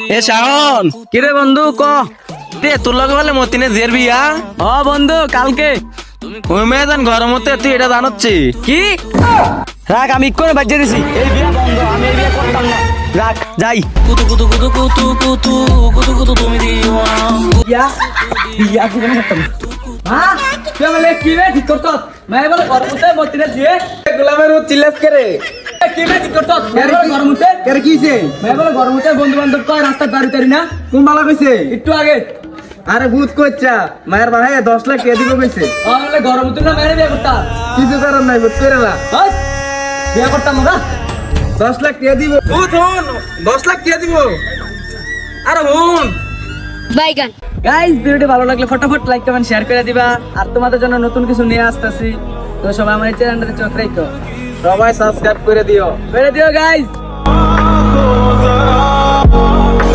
এ শাওন কিরে বন্ধু ক তে তোর লগে বলে মতিনে জের বিয়া বন্ধু কালকে ওই মেয়েদান ঘরের মধ্যে তুই এটা জানাচ্ছি কি রাখ আমি করে বাজিয়ে দিছি এই বিয়া বন্ধ আমি এই বিয়া করতাম না রাখ যাই বিয়া বিয়া কি করে করতাম হ্যাঁ তুই বলে কি রে ঠিক করছ मैं বলে ঘর মধ্যে মতিনে দিয়ে গোলামের ও চিল্লাস করে কি রে ঠিক করছ मैं বলে ঘর মধ্যে কেন কিছে मैं বলে ঘর মধ্যে বন্ধু বান্ধব কয় রাস্তা দাঁড়ি তারি না কোন বালা কইছে একটু আগে আরে ভূত কইছা মায়ের বাড়াই 10 লাখ কে দিব কইছে বলে ঘর মধ্যে না মেরে বিয়া করতাম কিছু কারণ নাই ভূত কইরা বাস বিয়া করতাম না 10 লাখ কে দিব ভূত হন 10 লাখ কে দিব আরে হন বাইগান গাইস ভিডিওটি ভালো লাগলে ফটাফট লাইক কমেন্ট শেয়ার করে দিবা আর তোমাদের জন্য নতুন কিছু নিয়ে আসতেছি তো সবাই আমার এই চ্যানেলটাতে চোখ রাখো সবাই সাবস্ক্রাইব করে দিও গাইস